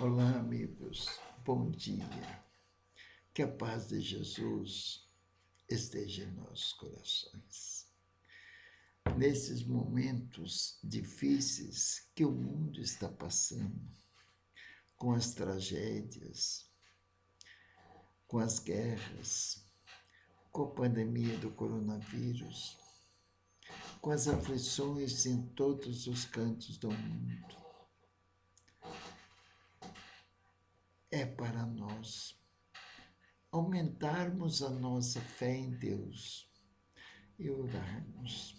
Olá, amigos. Bom dia. Que a paz de Jesus esteja em nossos corações. Nesses momentos difíceis que o mundo está passando, com as tragédias, com as guerras, com a pandemia do coronavírus, com as aflições em todos os cantos do mundo, é para nós aumentarmos a nossa fé em Deus e orarmos.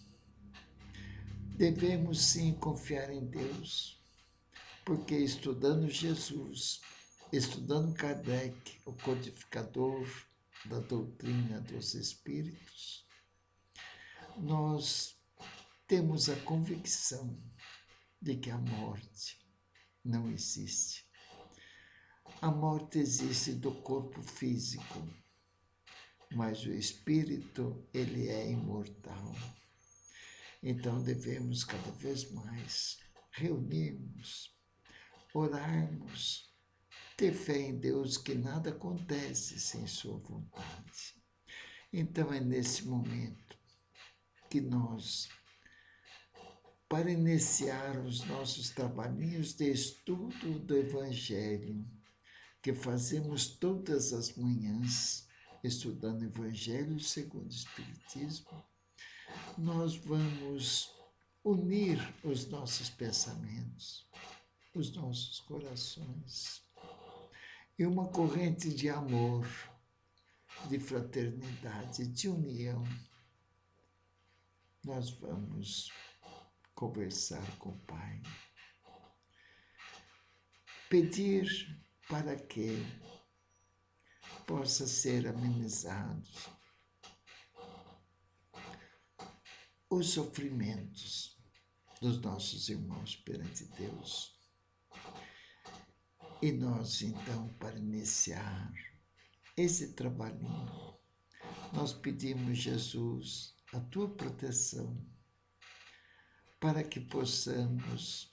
Devemos sim confiar em Deus, porque estudando Jesus, estudando Kardec, o codificador da doutrina dos Espíritos, nós temos a convicção de que a morte não existe. A morte existe do corpo físico, mas o espírito, ele é imortal. Então devemos cada vez mais reunirmos, orarmos, ter fé em Deus que nada acontece sem sua vontade. Então é nesse momento que nós, para iniciar os nossos trabalhinhos de estudo do Evangelho, que fazemos todas as manhãs, estudando o Evangelho segundo o Espiritismo, nós vamos unir os nossos pensamentos, os nossos corações, e uma corrente de amor, de fraternidade, de união. Nós vamos conversar com o Pai, pedir para que possa ser amenizados os sofrimentos dos nossos irmãos perante Deus. E nós, então, para iniciar esse trabalhinho, nós pedimos, Jesus, a tua proteção, para que possamos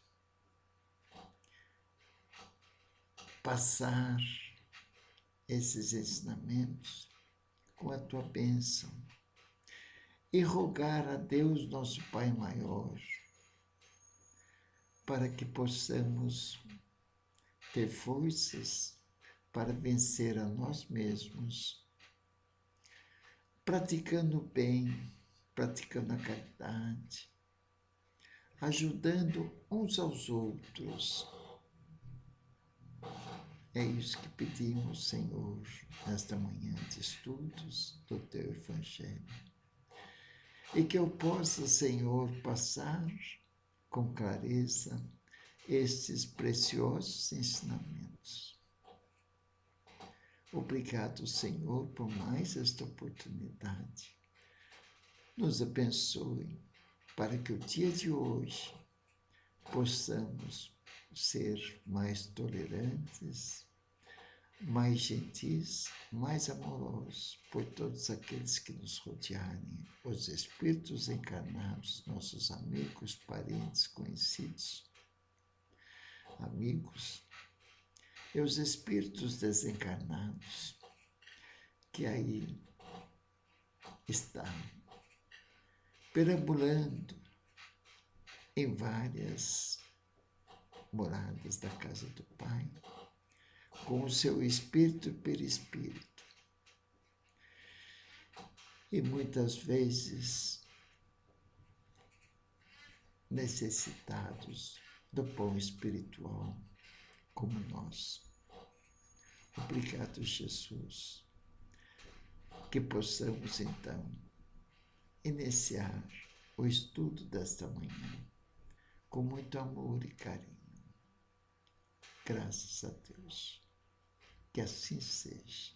passar esses ensinamentos com a tua bênção e rogar a Deus, nosso Pai maior, para que possamos ter forças para vencer a nós mesmos, praticando o bem, praticando a caridade, ajudando uns aos outros. É isso que pedimos, Senhor, nesta manhã de estudos do Teu Evangelho. E que eu possa, Senhor, passar com clareza estes preciosos ensinamentos. Obrigado, Senhor, por mais esta oportunidade. Nos abençoe para que o dia de hoje possamos ser mais tolerantes, mais gentis, mais amorosos por todos aqueles que nos rodearem, os espíritos encarnados, nossos amigos, parentes, conhecidos, amigos, e os espíritos desencarnados que aí estão perambulando em várias moradas da casa do Pai, com o seu espírito e perispírito. E muitas vezes necessitados do pão espiritual, como nós. Obrigado, Jesus, que possamos então iniciar o estudo desta manhã com muito amor e carinho. Graças a Deus. Que assim seja.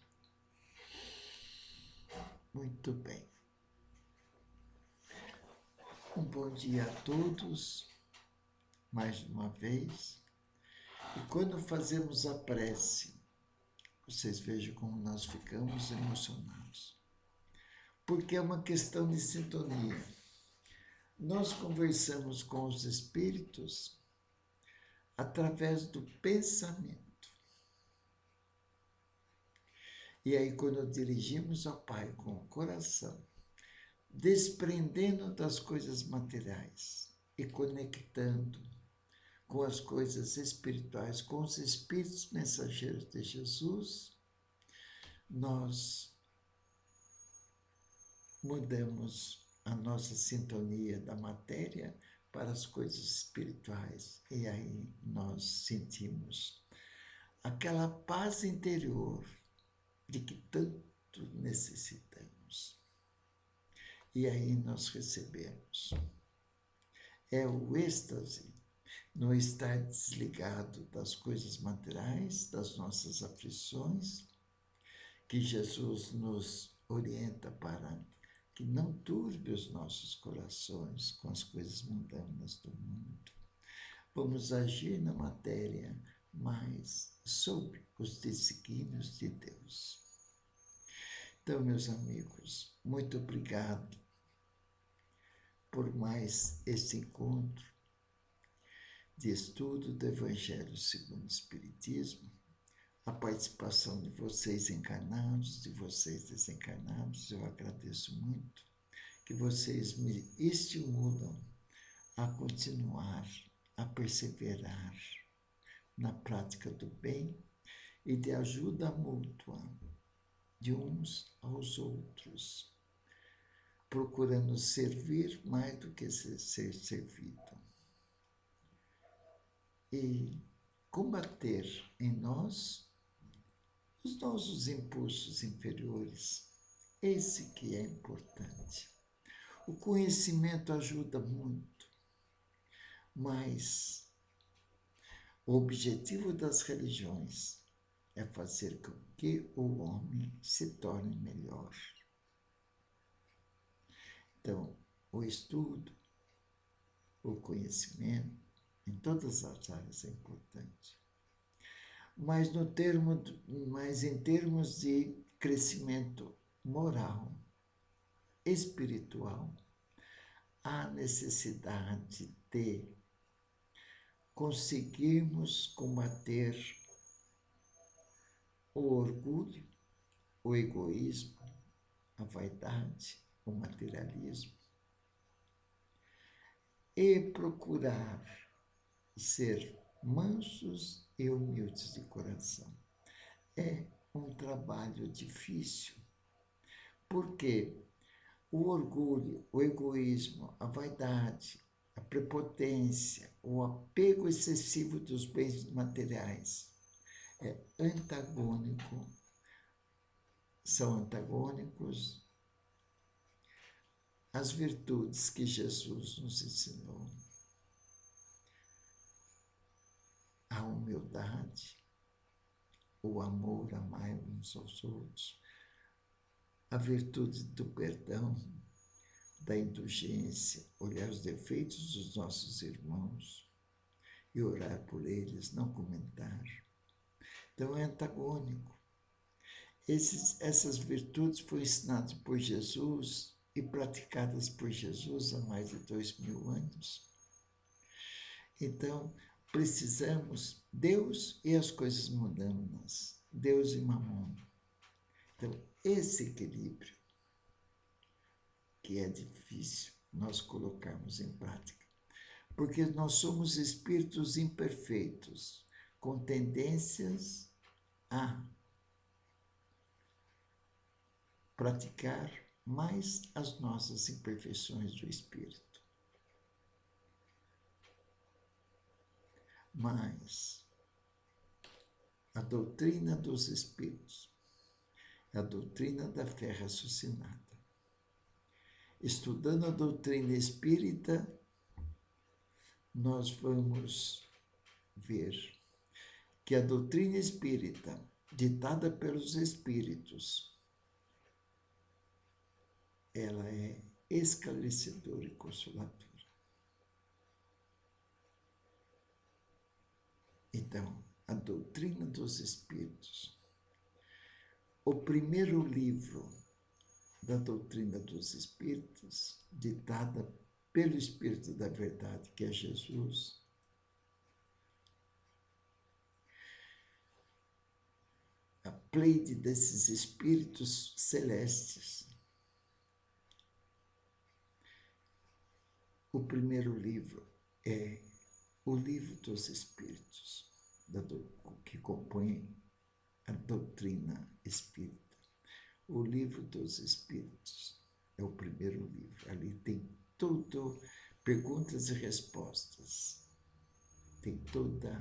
Muito bem. Um bom dia a todos, mais uma vez. E quando fazemos a prece, vocês vejam como nós ficamos emocionados. Porque é uma questão de sintonia. Nós conversamos com os espíritos através do pensamento. E aí, quando dirigimos ao Pai com o coração, desprendendo das coisas materiais e conectando com as coisas espirituais, com os espíritos mensageiros de Jesus, nós mudamos a nossa sintonia da matéria para as coisas espirituais. E aí nós sentimos aquela paz interior de que tanto necessitamos. E aí nós recebemos. É o êxtase, não estar desligado das coisas materiais, das nossas aflições, que Jesus nos orienta para que não turbe os nossos corações com as coisas mundanas do mundo. Vamos agir na matéria, mas sob os desígnios de Deus. Então, meus amigos, muito obrigado por mais este encontro de estudo do Evangelho segundo o Espiritismo, a participação de vocês encarnados, de vocês desencarnados, eu agradeço muito, que vocês me estimulam a continuar, a perseverar na prática do bem e de ajuda mútua de uns aos outros, procurando servir mais do que ser servido. E combater em nós os nossos impulsos inferiores. Esse que é importante. O conhecimento ajuda muito, mas o objetivo das religiões é fazer com que o homem se torne melhor. Então, o estudo, o conhecimento, em todas as áreas é importante. Mas em termos de crescimento moral, espiritual, há necessidade de conseguirmos combater o orgulho, o egoísmo, a vaidade, o materialismo e procurar ser mansos e humildes de coração. É um trabalho difícil, porque o orgulho, o egoísmo, a vaidade, a prepotência, o apego excessivo dos bens materiais são antagônicos às virtudes que Jesus nos ensinou. A humildade, o amor, amar uns aos outros, a virtude do perdão, da indulgência, olhar os defeitos dos nossos irmãos e orar por eles, não comentar. Então é antagônico. Essas virtudes foram ensinadas por Jesus e praticadas por Jesus há mais de 2000 anos. Então, precisamos Deus e as coisas mundanas, Deus e Mamon. Então, esse equilíbrio, que é difícil nós colocarmos em prática, porque nós somos espíritos imperfeitos, com tendências a praticar mais as nossas imperfeições do espírito. Mas a doutrina dos espíritos é a doutrina da fé raciocinada. Estudando a doutrina espírita, nós vamos ver que a doutrina espírita, ditada pelos espíritos, ela é esclarecedora e consoladora. Então, a doutrina dos espíritos, o primeiro livro da doutrina dos espíritos, ditada pelo Espírito da Verdade, que é Jesus, pleide desses espíritos celestes. O primeiro livro é o Livro dos Espíritos, que compõe a doutrina espírita. O Livro dos Espíritos é o primeiro livro. Ali tem tudo, perguntas e respostas. Tem toda...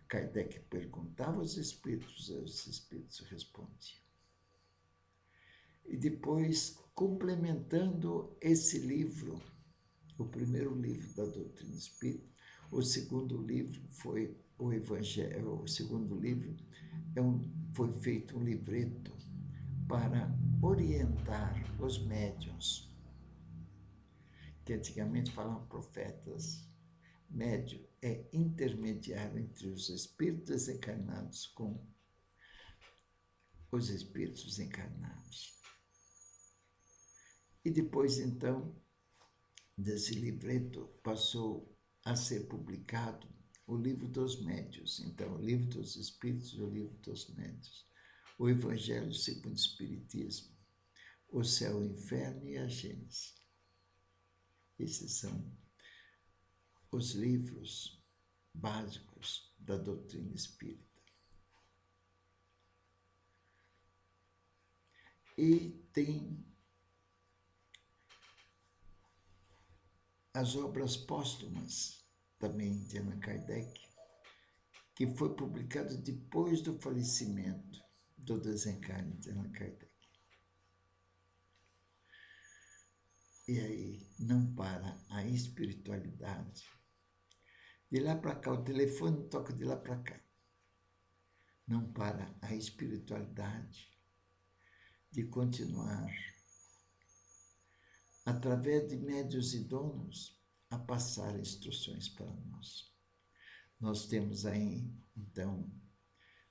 Kardec perguntava aos espíritos, os espíritos respondiam. E depois, complementando esse livro, o primeiro livro da doutrina espírita, o segundo livro foi o Evangelho. O segundo livro foi feito um livreto para orientar os médiuns, que antigamente falavam profetas. Médium é intermediário entre os espíritos encarnados com os espíritos encarnados. E depois, então, desse livreto passou a ser publicado o Livro dos Médiuns. Então, o Livro dos Espíritos e o Livro dos Médiuns. O Evangelho segundo o Espiritismo, o Céu, o Inferno e a Gênese. Esses são os livros básicos da doutrina espírita. E tem as obras póstumas também de Allan Kardec, que foi publicado depois do falecimento, do desencarne de Allan Kardec. E aí não para a espiritualidade. De lá para cá, o telefone toca de lá para cá. Não para a espiritualidade de continuar, através de médiuns idôneos, a passar instruções para nós. Nós temos aí, então,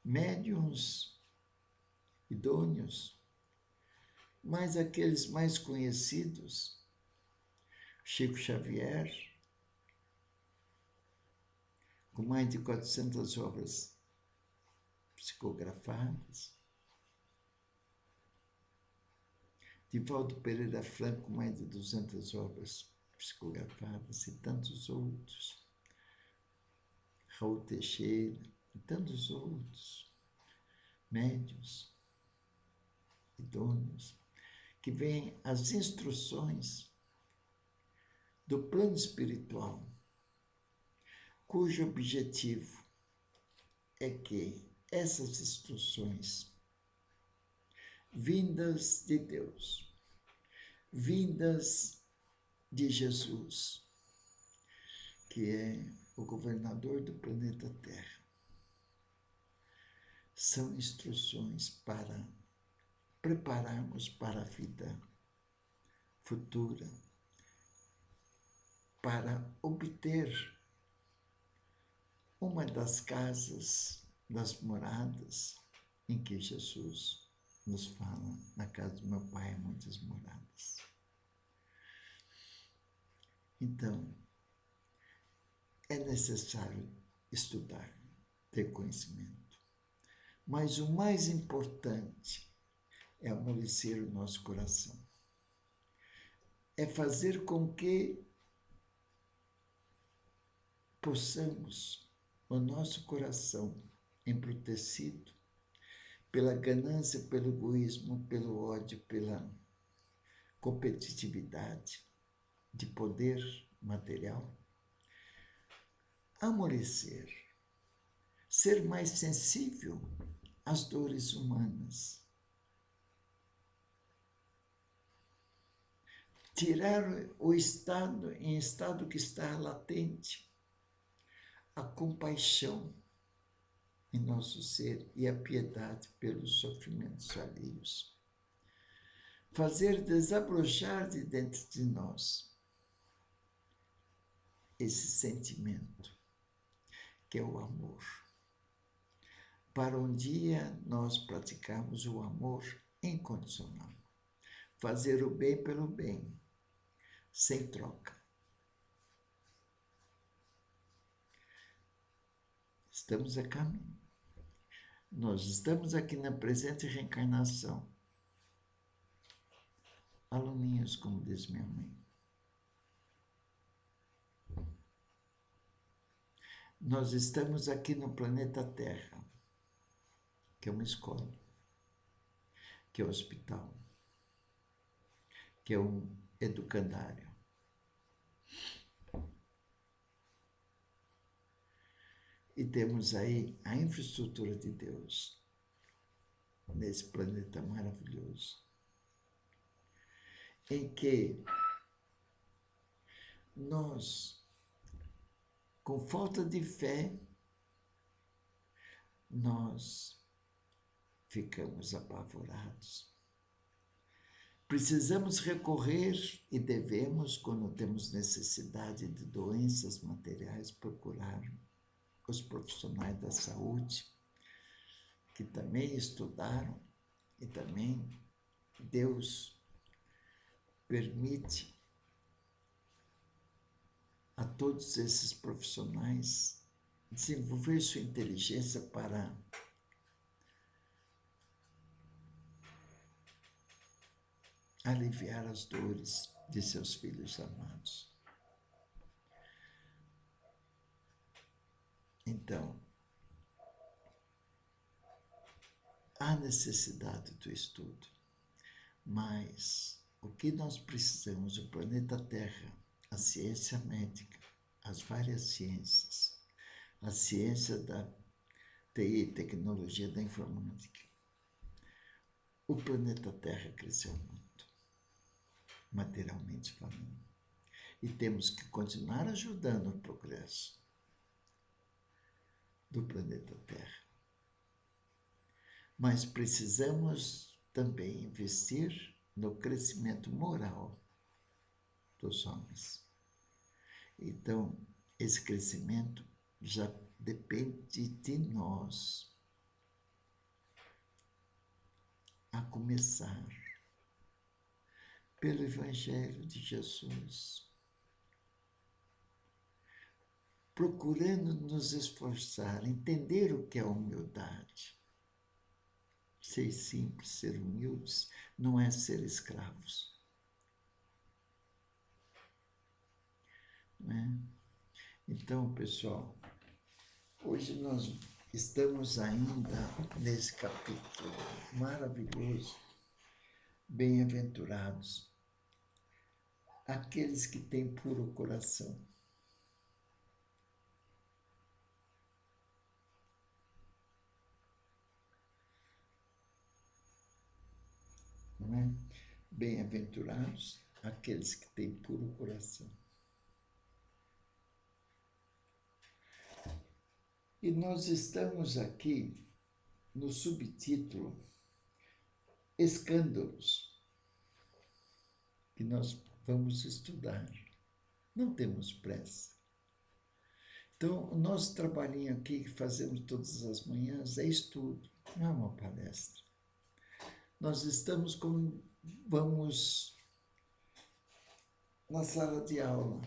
médiuns idôneos, mas aqueles mais conhecidos, Chico Xavier, com mais de 400 obras psicografadas, Divaldo Pereira Franco, com mais de 200 obras psicografadas, e tantos outros, Raul Teixeira, e tantos outros médiuns, idôneos, que vêm as instruções do plano espiritual, cujo objetivo é que essas instruções vindas de Deus, vindas de Jesus, que é o governador do planeta Terra, são instruções para prepararmos para a vida futura, para obter uma das casas, das moradas, em que Jesus nos fala: na casa do meu Pai há muitas moradas. Então, é necessário estudar, ter conhecimento. Mas o mais importante é amolecer o nosso coração. É fazer com que possamos, o nosso coração embrutecido pela ganância, pelo egoísmo, pelo ódio, pela competitividade de poder material, amolecer, ser mais sensível às dores humanas, tirar o estado, em estado que está latente, a compaixão em nosso ser e a piedade pelos sofrimentos alheios. Fazer desabrochar de dentro de nós esse sentimento, que é o amor. Para um dia nós praticarmos o amor incondicional. Fazer o bem pelo bem, sem troca. Estamos a caminho. Nós estamos aqui na presente reencarnação. Aluninhos, como diz minha mãe. Nós estamos aqui no planeta Terra, que é uma escola, que é um hospital, que é um educandário. E temos aí a infraestrutura de Deus nesse planeta maravilhoso, em que nós, com falta de fé, nós ficamos apavorados. Precisamos recorrer e devemos, quando temos necessidade de doenças materiais, procurar os profissionais da saúde, que também estudaram e também Deus permite a todos esses profissionais desenvolver sua inteligência para aliviar as dores de seus filhos amados. Então, há necessidade do estudo, mas o que nós precisamos, o planeta Terra, a ciência médica, as várias ciências, a ciência da TI, tecnologia da informática, o planeta Terra cresceu muito, materialmente falando, e temos que continuar ajudando o progresso do planeta Terra. Mas precisamos também investir no crescimento moral dos homens. Então, esse crescimento já depende de nós, a começar pelo Evangelho de Jesus, procurando nos esforçar, entender o que é humildade. Ser simples, ser humildes, não é ser escravos. Não é? Então, pessoal, hoje nós estamos ainda nesse capítulo maravilhoso, bem-aventurados, aqueles que têm puro coração. Não é? Bem-aventurados aqueles que têm puro coração. E nós estamos aqui no subtítulo Escândalos, que nós vamos estudar. Não temos pressa. Então, o nosso trabalhinho aqui que fazemos todas as manhãs é estudo, não é uma palestra. Nós estamos como vamos na sala de aula.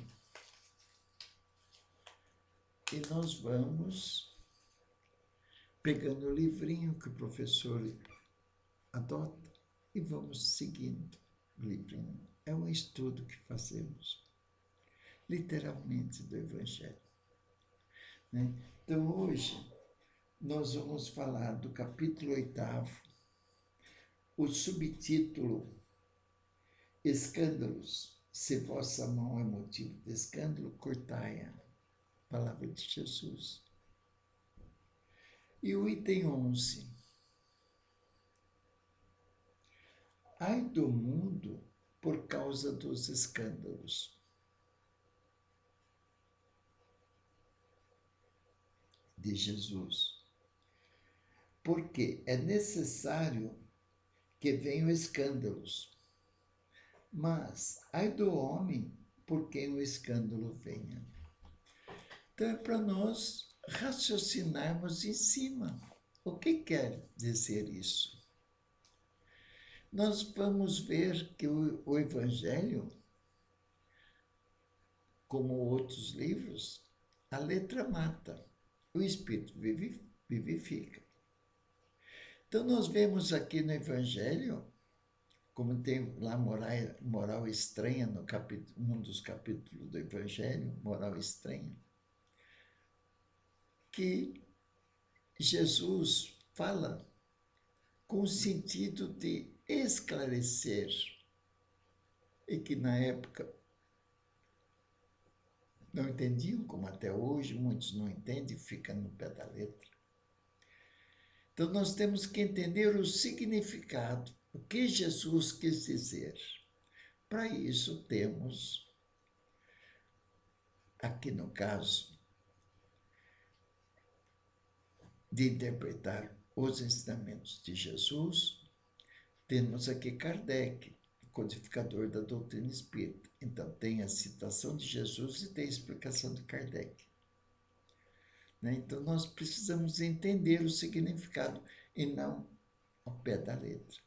E nós vamos pegando o livrinho que o professor adota e vamos seguindo o livrinho. É um estudo que fazemos, literalmente, do Evangelho. Né? Então, hoje, nós vamos falar do capítulo 8º, o subtítulo Escândalos. Se vossa mão é motivo de escândalo, cortai-a. Palavra de Jesus. E o item 11. Ai do mundo por causa dos escândalos. De Jesus. Porque é necessário que venham escândalos. Mas ai do homem por quem o escândalo venha. Então é para nós raciocinarmos em cima. O que quer dizer isso? Nós vamos ver que o Evangelho, como outros livros, a letra mata, o Espírito vivifica. Então, nós vemos aqui no Evangelho, como tem lá moral estranha, no um dos capítulos do Evangelho, moral estranha, que Jesus fala com o sentido de esclarecer, e que na época não entendiam, como até hoje muitos não entendem, fica no pé da letra. Então nós temos que entender o significado, o que Jesus quis dizer. Para isso temos, aqui no caso, de interpretar os ensinamentos de Jesus, temos aqui Kardec, codificador da doutrina espírita. Então, tem a citação de Jesus e tem a explicação de Kardec. Então, nós precisamos entender o significado e não ao pé da letra.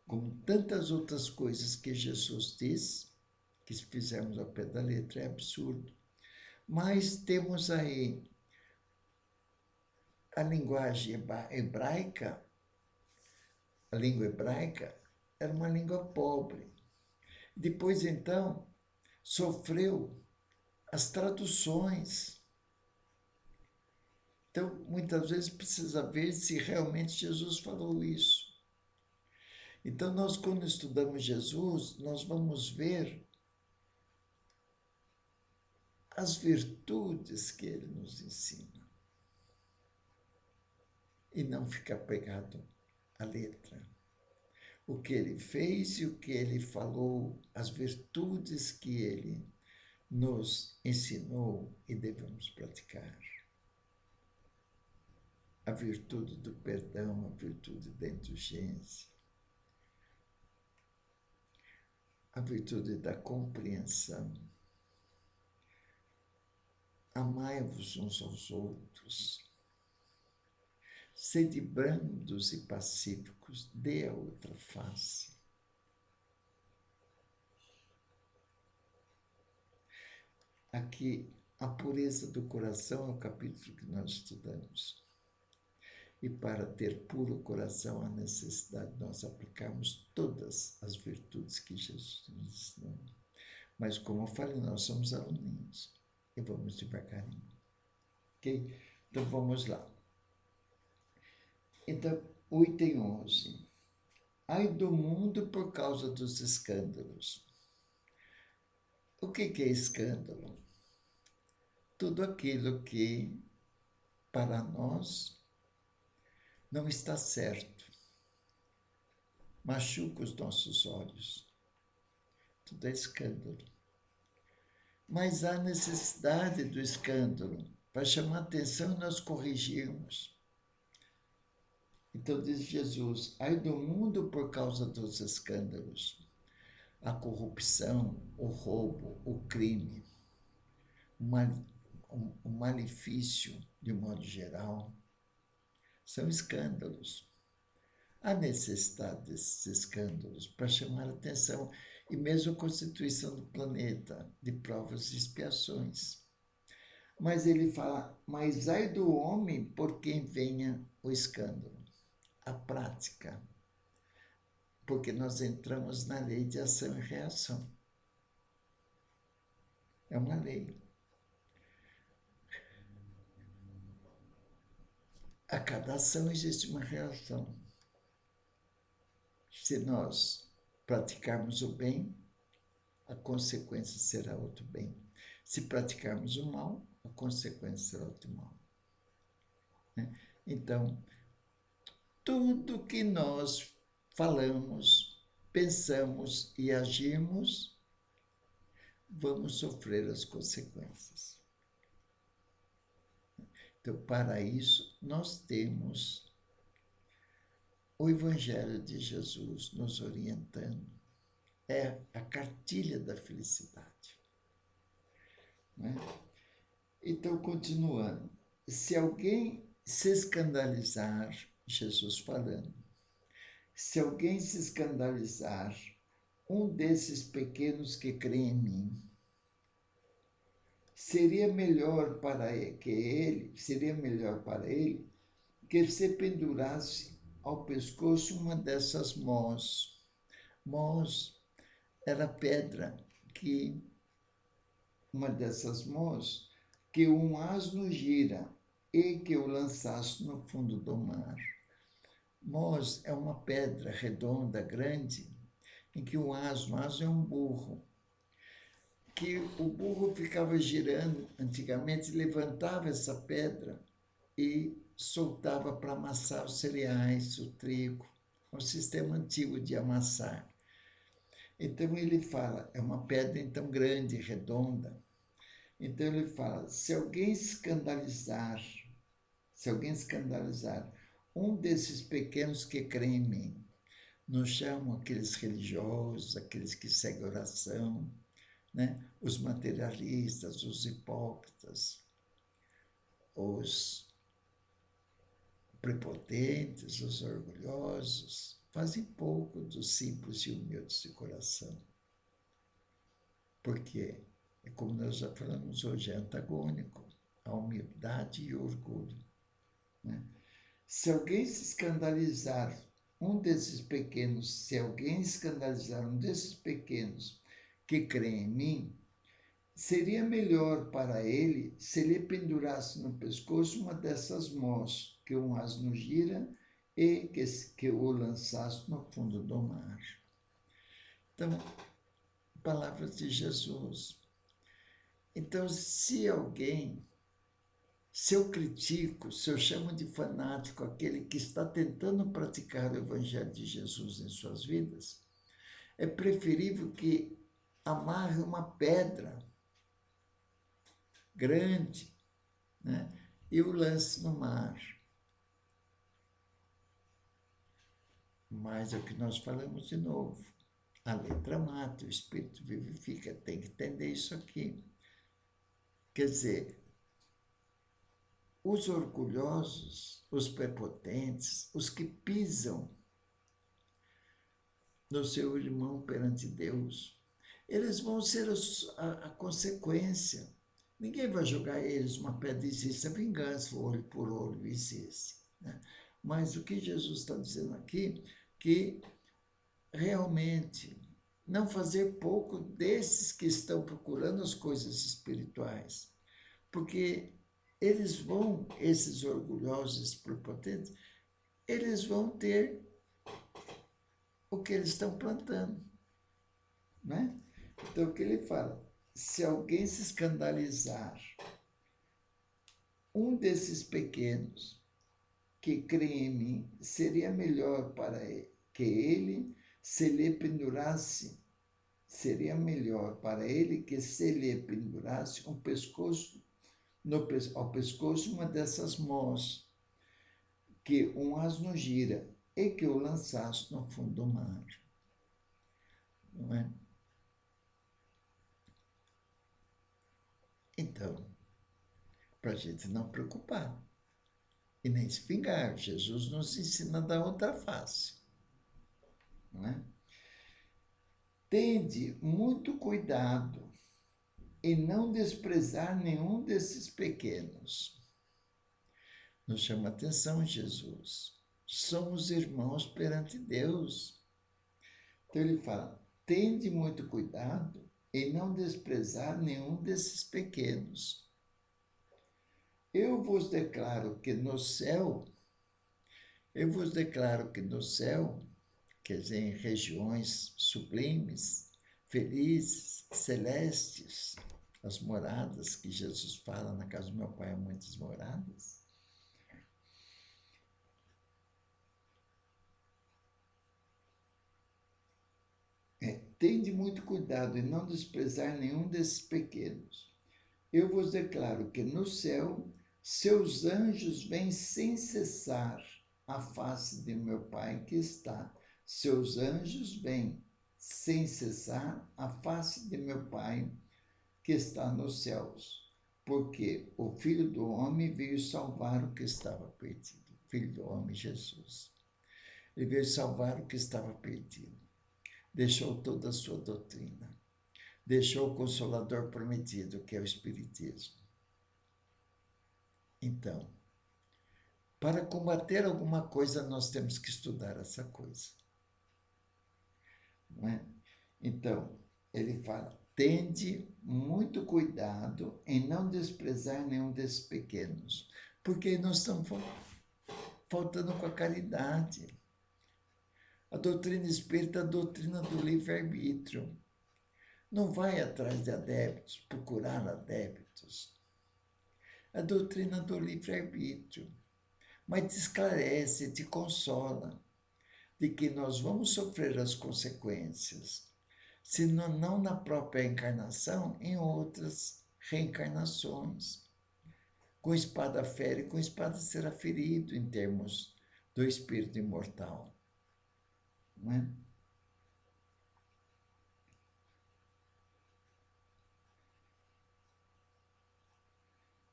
Como tantas outras coisas que Jesus diz, que se fizermos ao pé da letra é absurdo. Mas temos aí a linguagem hebraica, a língua hebraica era uma língua pobre. Depois, então, sofreu as traduções. Então, muitas vezes precisa ver se realmente Jesus falou isso. Então, nós, quando estudamos Jesus, nós vamos ver as virtudes que ele nos ensina. E não ficar pegado à letra. O que ele fez e o que ele falou, as virtudes que ele nos ensinou e devemos praticar. A virtude do perdão, a virtude da indulgência, a virtude da compreensão. Amai-vos uns aos outros. Sede brandos e pacíficos, dê a outra face. Aqui, a pureza do coração é o capítulo que nós estudamos. E para ter puro coração, há necessidade de nós aplicarmos todas as virtudes que Jesus nos ensinou. Mas, como eu falei, nós somos aluninhos e vamos devagarinho. Ok? Então, vamos lá. Então, o item 11. Ai do mundo por causa dos escândalos. O que é escândalo? Tudo aquilo que, para nós, não está certo. Machuca os nossos olhos. Tudo é escândalo. Mas há necessidade do escândalo para chamar atenção e nós corrigirmos. Então diz Jesus, ai do mundo por causa dos escândalos. A corrupção, o roubo, o crime, o malefício, de modo geral, são escândalos. Há necessidade desses escândalos para chamar a atenção e mesmo a constituição do planeta de provas e expiações. Mas ele fala, mas ai do homem por quem venha o escândalo. A prática, porque nós entramos na lei de ação e reação. É uma lei. A cada ação existe uma reação. Se nós praticarmos o bem, a consequência será outro bem. Se praticarmos o mal, a consequência será outro mal. Então, tudo que nós falamos, pensamos e agimos, vamos sofrer as consequências. Então, para isso, nós temos o Evangelho de Jesus nos orientando. É a cartilha da felicidade. Né? Então, continuando. Se alguém se escandalizar, Jesus falando, se alguém se escandalizar, um desses pequenos que creem em mim, seria melhor para ele que se pendurasse ao pescoço uma dessas mós. Mós era pedra que, uma dessas mós, que um asno gira e que o lançasse no fundo do mar. Mós é uma pedra redonda, grande, em que o asno é um burro, que o burro ficava girando, antigamente levantava essa pedra e soltava para amassar os cereais, o trigo, um sistema antigo de amassar. Então ele fala, é uma pedra então grande, redonda. Então ele fala, se alguém escandalizar um desses pequenos que creem em mim, nos chamam aqueles religiosos, aqueles que seguem oração, né? Os materialistas, os hipócritas, os prepotentes, os orgulhosos, fazem pouco dos simples e humildes de coração. Porque, como nós já falamos hoje, é antagônico a humildade e o orgulho, né? Se alguém escandalizar um desses pequenos que creem em mim, seria melhor para ele se ele pendurasse no pescoço uma dessas mós que um asno gira e que o lançasse no fundo do mar. Então, palavras de Jesus. Então, se eu critico, se eu chamo de fanático aquele que está tentando praticar o Evangelho de Jesus em suas vidas, é preferível que amarre uma pedra grande, né, e o lance no mar. Mas é o que nós falamos de novo. A letra mata, o espírito vivifica, tem que entender isso aqui. Quer dizer, os orgulhosos, os prepotentes, os que pisam no seu irmão perante Deus, eles vão ser a consequência. Ninguém vai jogar eles uma pedra, existe a vingança, olho por olho, existe, né? Mas o que Jesus está dizendo aqui, que realmente não fazer pouco desses que estão procurando as coisas espirituais, porque esses orgulhosos, prepotentes, eles vão ter o que eles estão plantando, né? Então, o que ele fala? Se alguém se escandalizar, um desses pequenos que crê em mim, seria melhor para ele que ele se lhe pendurasse, ao pescoço uma dessas mós, que um asno gira, e que o lançasse no fundo do mar. Não é? Então, para a gente não preocupar e nem se vingar, Jesus nos ensina da outra face. Não é? Tende muito cuidado e não desprezar nenhum desses pequenos. Nos chama a atenção Jesus. Somos irmãos perante Deus. Então ele fala, tende muito cuidado e não desprezar nenhum desses pequenos. Eu vos declaro que no céu, quer dizer, em regiões sublimes, felizes, celestes, as moradas que Jesus fala, na casa do meu pai há muitas moradas. Tende muito cuidado e não desprezar nenhum desses pequenos. Eu vos declaro que no céu seus anjos vêm sem cessar à face de meu Pai que está. Seus anjos vêm sem cessar à face de meu Pai que está nos céus, porque o Filho do Homem veio salvar o que estava perdido. O Filho do Homem, Jesus. Ele veio salvar o que estava perdido. Deixou toda a sua doutrina. Deixou o Consolador prometido, que é o Espiritismo. Então, Para combater alguma coisa, nós temos que estudar essa coisa. Não é? Então, ele fala, tende muito cuidado em não desprezar nenhum desses pequenos, porque nós estamos faltando com a caridade. A doutrina espírita é a doutrina do livre-arbítrio. Não vai atrás de adeptos, procurar adeptos. A doutrina do livre-arbítrio. Mas te esclarece, te consola de que nós vamos sofrer as consequências, se não na própria encarnação, em outras reencarnações. Com espada fere, com espada será ferido em termos do espírito imortal. Não é?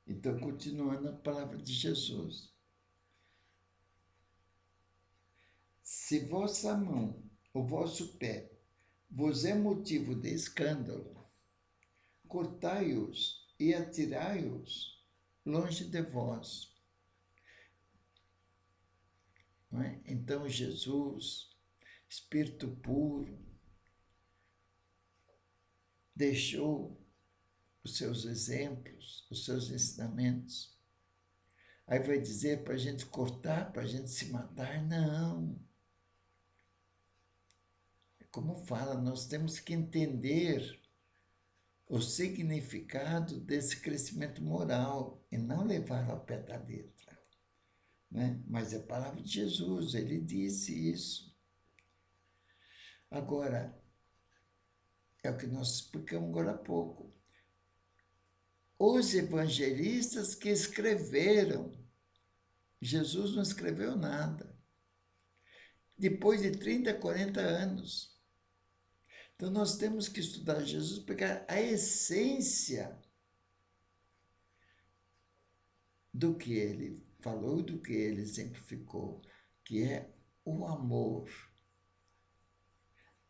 Então, continuando a palavra de Jesus. Se vossa mão, o vosso pé, vos é motivo de escândalo, cortai-os e atirai-os longe de vós. Não é? Então, Jesus, Espírito puro, deixou os seus exemplos, os seus ensinamentos. Aí vai dizer para a gente cortar, para a gente se matar? Não. Como fala, nós temos que entender o significado desse crescimento moral e não levar ao pé da letra. Né? Mas é a palavra de Jesus, ele disse isso. Agora, é o que nós explicamos agora há pouco. Os evangelistas que escreveram, Jesus não escreveu nada. Depois de 30, 40 anos. Então, nós temos que estudar Jesus, pegar a essência do que ele falou, do que ele exemplificou, que é o amor,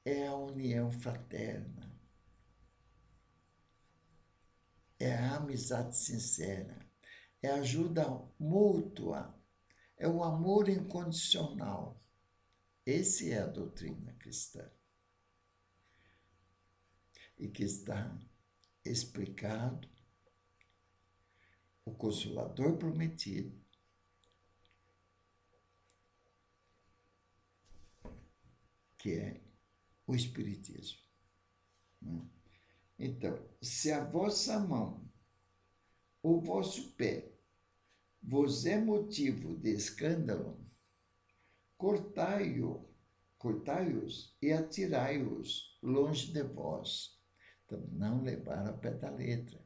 é a união fraterna, é a amizade sincera, é a ajuda mútua, é o amor incondicional. Esse é a doutrina cristã. E que está explicado o Consolador prometido, que é o Espiritismo. Então, se a vossa mão, o vosso pé, vos é motivo de escândalo, cortai-os e atirai-os longe de vós. Então, não levar ao pé da letra.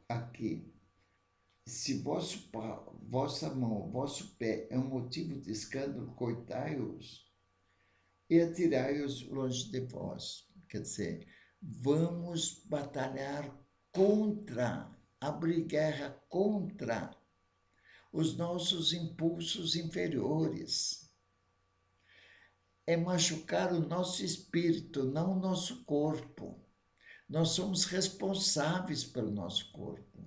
Aqui, se vossa mão, vosso pé é um motivo de escândalo, cortai-os e atirai-os longe de vós. Quer dizer, vamos batalhar contra, abrir guerra contra os nossos impulsos inferiores. É machucar o nosso espírito, não o nosso corpo. Nós somos responsáveis pelo nosso corpo.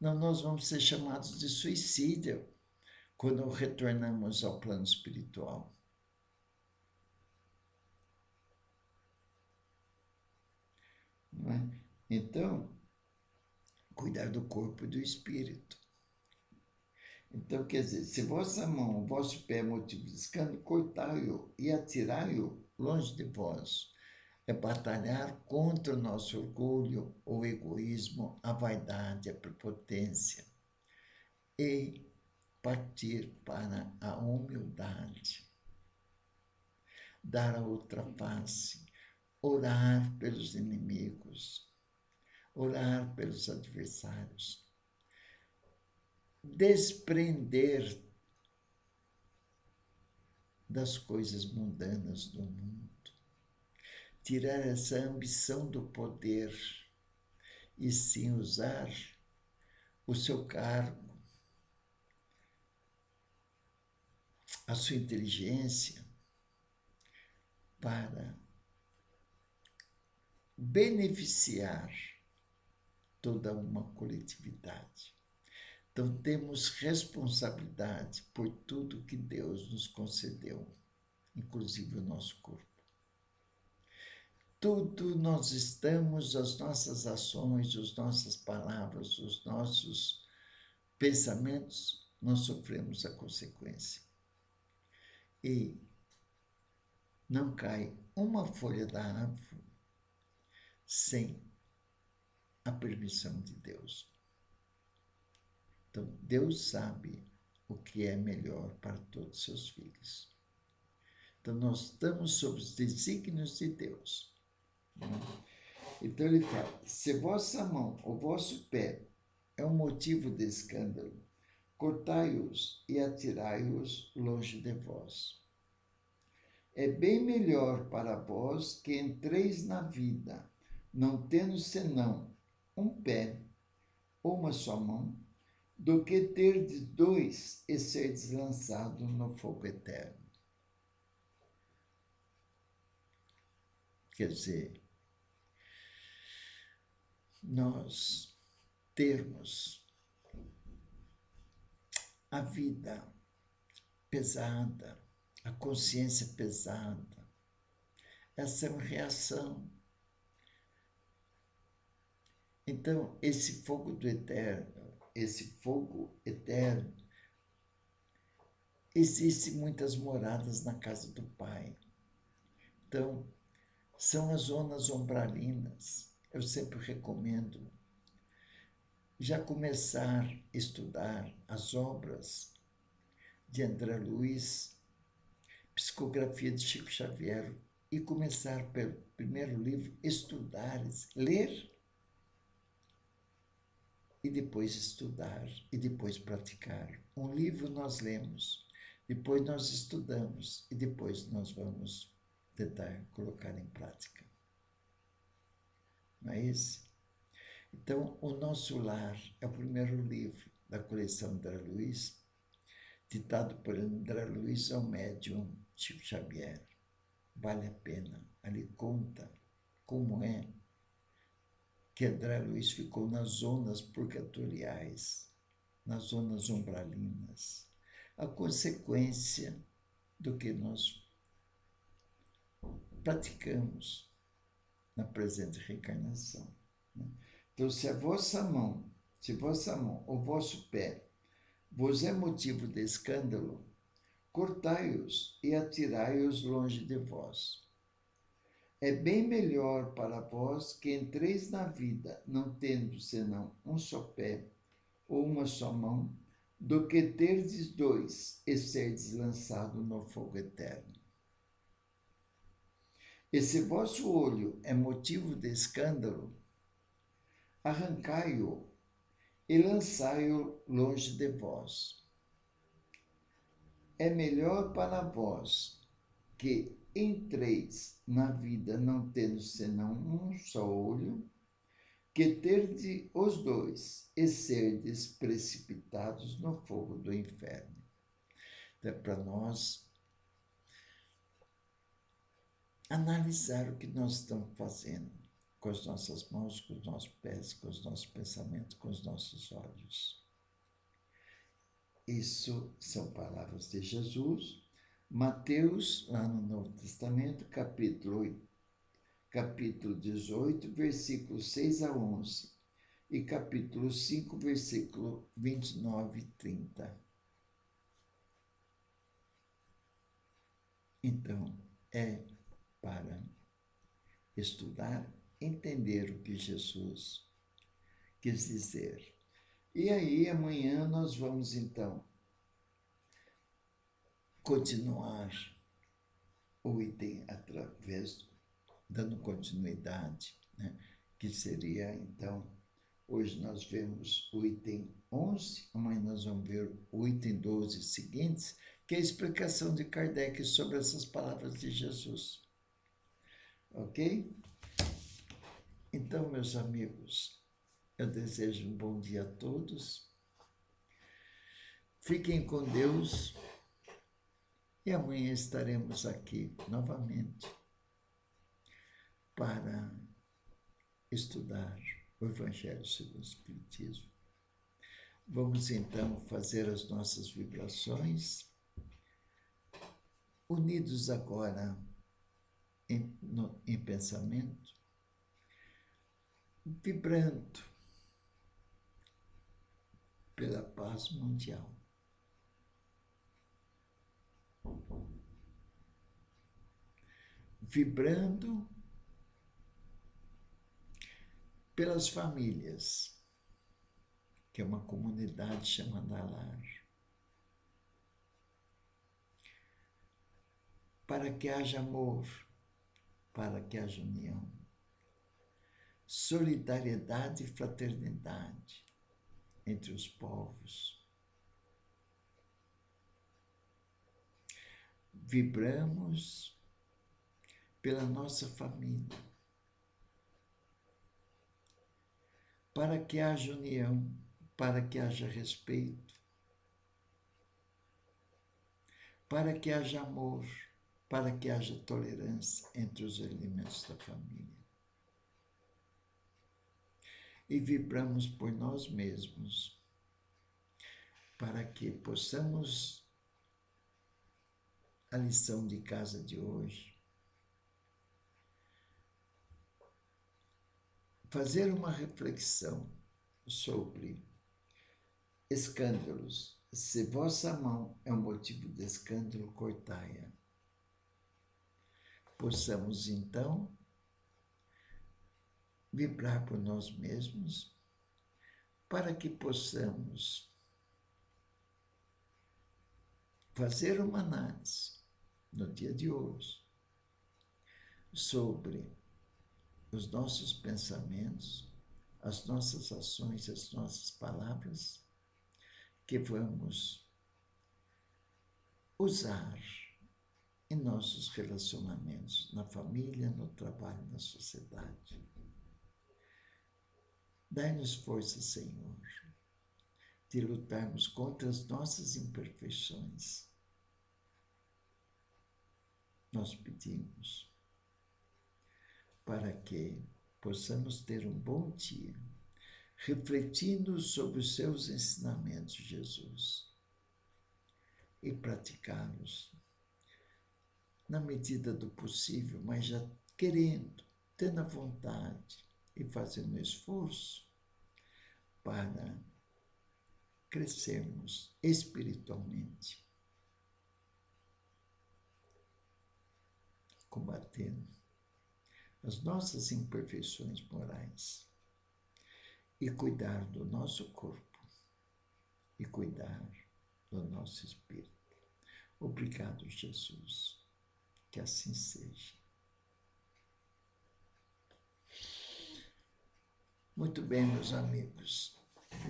Não, nós vamos ser chamados de suicídio quando retornamos ao plano espiritual. Não é? Então, cuidar do corpo e do espírito. Então, quer dizer, se vossa mão, vosso pé é motivo de escândalo, cortai-o e atirai-o longe de vós. É batalhar contra o nosso orgulho, o egoísmo, a vaidade, a prepotência. E partir para a humildade. Dar a outra face. Orar pelos inimigos. Orar pelos adversários. Desprender das coisas mundanas do mundo. Tirar essa ambição do poder e sim usar o seu cargo, a sua inteligência para beneficiar toda uma coletividade. Então, temos responsabilidade por tudo que Deus nos concedeu, inclusive o nosso corpo. Tudo nós estamos, as nossas ações, as nossas palavras, os nossos pensamentos, nós sofremos a consequência. E não cai uma folha da árvore sem a permissão de Deus. Então, Deus sabe o que é melhor para todos os seus filhos. Então, nós estamos sob os desígnios de Deus. Então, ele fala, se vossa mão ou vosso pé é um motivo de escândalo, cortai-os e atirai-os longe de vós. É bem melhor para vós que entreis na vida, não tendo senão um pé ou uma só mão, do que terdes dois e serdes lançado no fogo eterno. Quer dizer, nós termos a vida pesada, a consciência pesada, essa é uma reação. Então, esse fogo eterno, existem muitas moradas na casa do Pai. Então, são as zonas umbralinas. Eu sempre recomendo já começar a estudar as obras de André Luiz, Psicografia de Chico Xavier, e começar pelo primeiro livro, estudar, ler, e depois estudar, e depois praticar. Um livro nós lemos, depois nós estudamos, e depois nós vamos tentar colocar em prática. Não é isso? Então, O Nosso Lar é o primeiro livro da coleção André Luiz, ditado por André Luiz ao médium Chico Xavier. Vale a pena. Ali conta como é que André Luiz ficou nas zonas purgatoriais, nas zonas umbralinas, a consequência do que nós praticamos na presente reencarnação. Então, se a vossa mão, ou vosso pé vos é motivo de escândalo, cortai-os e atirai-os longe de vós. É bem melhor para vós que entreis na vida, não tendo senão um só pé ou uma só mão, do que terdes dois e serdes lançado no fogo eterno. E se vosso olho é motivo de escândalo, arrancai-o e lançai-o longe de vós. É melhor para vós que entreis na vida não tendo senão um só olho, que terdes os dois e serdes precipitados no fogo do inferno. Então, é para nós analisar o que nós estamos fazendo com as nossas mãos, com os nossos pés, com os nossos pensamentos, com os nossos olhos. Isso são palavras de Jesus. Mateus, lá no Novo Testamento, capítulo 18, versículos 6 a 11, e capítulo 5, versículo 29 e 30. Então, é para estudar, entender o que Jesus quis dizer. E aí, amanhã nós vamos, então, continuar o item através, dando continuidade, né? Que seria, então, hoje nós vemos o item 11, amanhã nós vamos ver o item 12 seguintes, que é a explicação de Kardec sobre essas palavras de Jesus. Ok? Então, meus amigos, eu desejo um bom dia a todos. Fiquem com Deus. E amanhã estaremos aqui novamente para estudar o Evangelho segundo o Espiritismo, Vamos então fazer as nossas vibrações, unidos agora em pensamento, vibrando pela paz mundial. Vibrando pelas famílias, que é uma comunidade chamada Lar, para que haja amor, para que haja união, solidariedade e fraternidade entre os povos. Vibramos pela nossa família, para que haja união, para que haja respeito, para que haja amor, para que haja tolerância entre os elementos da família. E vibramos por nós mesmos, para que possamos, a lição de casa de hoje, fazer uma reflexão sobre escândalos. Se vossa mão é um motivo de escândalo, cortai-a. Possamos, então, vibrar por nós mesmos, para que possamos fazer uma análise no dia de hoje sobre os nossos pensamentos, as nossas ações, as nossas palavras, que vamos usar em nossos relacionamentos, na família, no trabalho, na sociedade. Dai-nos força, Senhor, de lutarmos contra as nossas imperfeições. Nós pedimos para que possamos ter um bom dia, refletindo sobre os seus ensinamentos, Jesus, e praticá-los na medida do possível, mas já querendo, tendo a vontade e fazendo esforço para crescermos espiritualmente, combatendo as nossas imperfeições morais e cuidar do nosso corpo e cuidar do nosso espírito. Obrigado, Jesus. Que assim seja. Muito bem, meus amigos.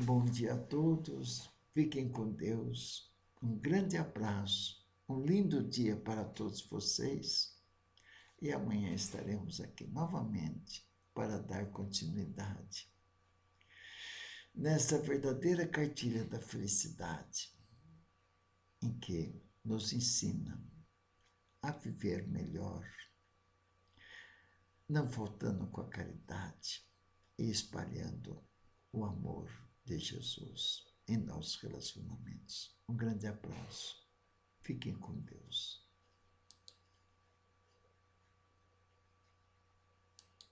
Bom dia a todos. Fiquem com Deus. Um grande abraço. Um lindo dia para todos vocês. E amanhã estaremos aqui novamente para dar continuidade nessa verdadeira cartilha da felicidade, em que nos ensina a viver melhor, não faltando com a caridade e espalhando o amor de Jesus em nossos relacionamentos. Um grande abraço. Fiquem com Deus.